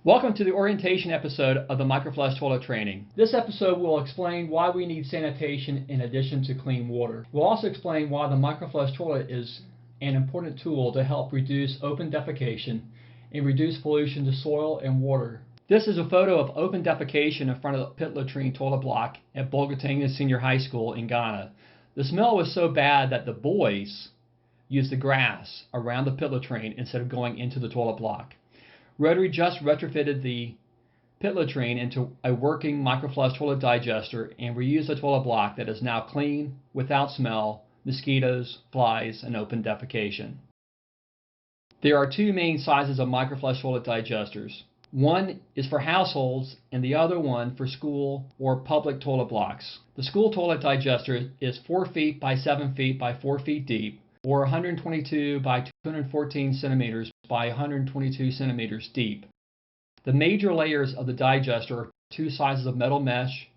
Welcome to the orientation episode of the Microflush toilet training. This episode will explain why we need sanitation in addition to clean water. We'll also explain why the Microflush toilet is an important tool to help reduce open defecation and reduce pollution to soil and water. This is a photo of open defecation in front of the pit latrine toilet block at Bolgatanga Senior High School in Ghana. The smell was so bad that the boys used the grass around the pit latrine instead of going into the toilet block. Rotary just retrofitted the pit latrine into a working Microflush toilet digester and reused a toilet block that is now clean, without smell, mosquitoes, flies, and open defecation. There are two main sizes of Microflush toilet digesters. One is for households and the other one for school or public toilet blocks. The school toilet digester is 4 feet by 7 feet by 4 feet deep, or 122 by 214 centimeters by 122 centimeters deep. The major layers of the digester are 2 sizes of metal mesh,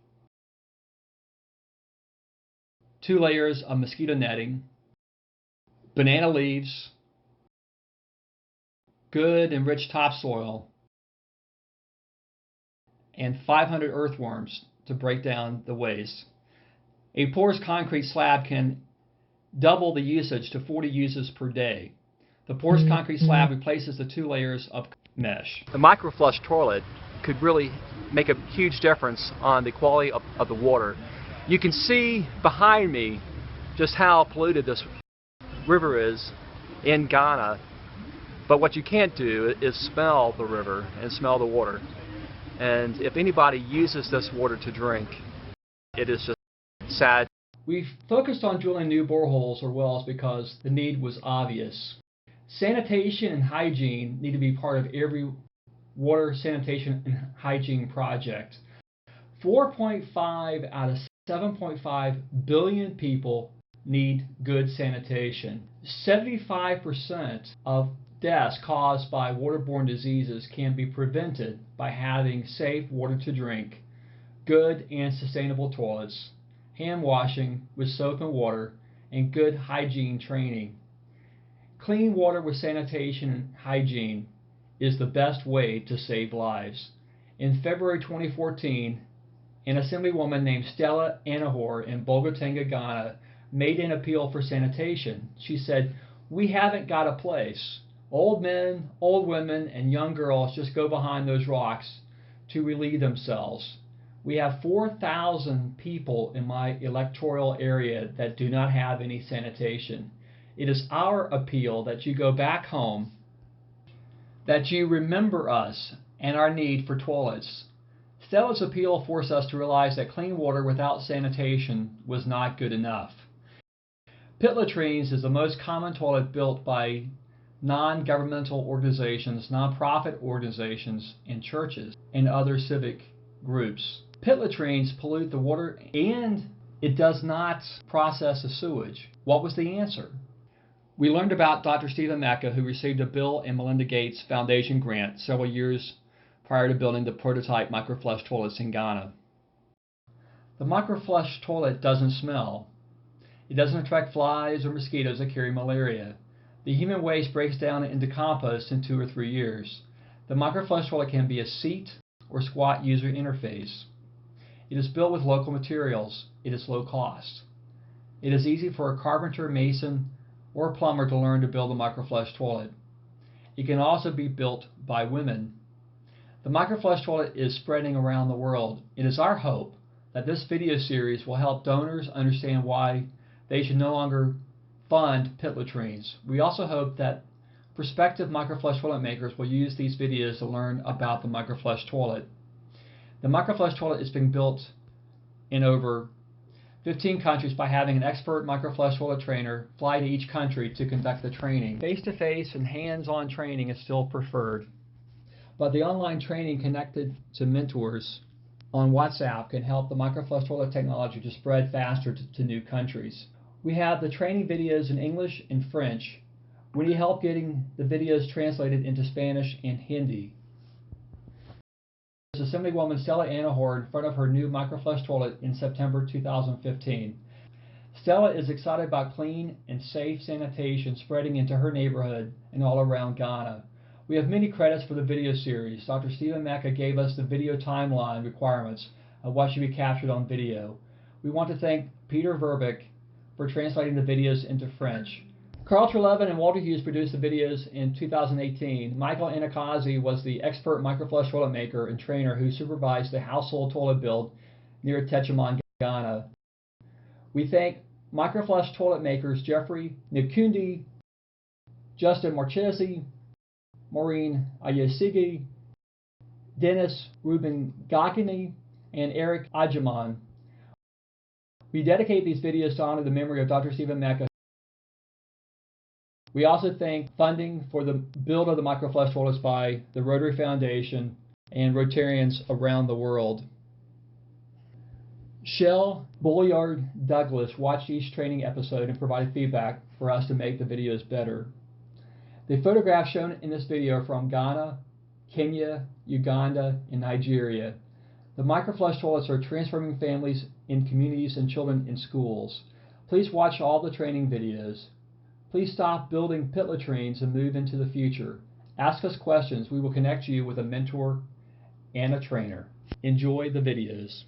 2 layers of mosquito netting, banana leaves, good and rich topsoil, and 500 earthworms to break down the waste. A porous concrete slab can double the usage to 40 uses per day. The porous concrete slab replaces the 2 layers of mesh. The Microflush toilet could really make a huge difference on the quality of the water. You can see behind me just how polluted this river is in Ghana, but what you can't do is smell the river and smell the water. And if anybody uses this water to drink, it is just sad. We've focused on drilling new boreholes or wells because the need was obvious. Sanitation and hygiene need to be part of every water sanitation and hygiene project. 4.5 out of 7.5 billion people need good sanitation. 75% of deaths caused by waterborne diseases can be prevented by having safe water to drink, good and sustainable toilets, hand washing with soap and water, and good hygiene training. Clean water with sanitation and hygiene is the best way to save lives. In February 2014, an assemblywoman named Stella Anahor in Bolgatanga, Ghana, made an appeal for sanitation. She said, "We haven't got a place. Old men, old women, and young girls just go behind those rocks to relieve themselves. We have 4,000 people in my electoral area that do not have any sanitation. It is our appeal that you go back home, that you remember us and our need for toilets." Stella's appeal forced us to realize that clean water without sanitation was not good enough. Pit latrines is the most common toilet built by non-governmental organizations, non-profit organizations, and churches, and other civic groups. Pit latrines pollute the water and it does not process the sewage. What was the answer? We learned about Dr. Stephen Mecca, who received a Bill and Melinda Gates Foundation grant several years prior to building the prototype Microflush toilets in Ghana. The Microflush toilet doesn't smell. It doesn't attract flies or mosquitoes that carry malaria. The human waste breaks down into compost in 2 or 3 years. The Microflush toilet can be a seat or squat user interface. It is built with local materials. It is low cost. It is easy for a carpenter, mason, or plumber to learn to build a Microflush toilet. It can also be built by women. The Microflush toilet is spreading around the world. It is our hope that this video series will help donors understand why they should no longer fund pit latrines. We also hope that prospective Microflush toilet makers will use these videos to learn about the Microflush toilet. The Microflush toilet is being built in over 15 countries by having an expert Microflush toilet trainer fly to each country to conduct the training. Face-to-face and hands-on training is still preferred, but the online training connected to mentors on WhatsApp can help the Microflush toilet technology to spread faster to new countries. We have the training videos in English and French. We need help getting the videos translated into Spanish and Hindi. Assemblywoman Stella Anahor in front of her new Microflush toilet in September 2015. Stella is excited about clean and safe sanitation spreading into her neighborhood and all around Ghana. We have many credits for the video series. Dr. Stephen Mecca gave us the video timeline requirements of what should be captured on video. We want to thank Peter Verbeek for translating the videos into French. Carl Trelevin and Walter Hughes produced the videos in 2018. Michael Anakazi was the expert Microflush toilet maker and trainer who supervised the household toilet build near Techiman, Ghana. We thank Microflush toilet makers Jeffrey Nkundi, Justin Marchesi, Maureen Ayesigi, Dennis Ruben Gakini, and Eric Ajaman. We dedicate these videos to honor the memory of Dr. Stephen Mecca. We also thank funding for the build of the Microflush toilets by the Rotary Foundation and Rotarians around the world. Shell Bulliard Douglas watched each training episode and provided feedback for us to make the videos better. The photographs shown in this video are from Ghana, Kenya, Uganda, and Nigeria. The Microflush toilets are transforming families in communities and children in schools. Please watch all the training videos. Please stop building pit latrines and move into the future. Ask us questions. We will connect you with a mentor and a trainer. Enjoy the videos.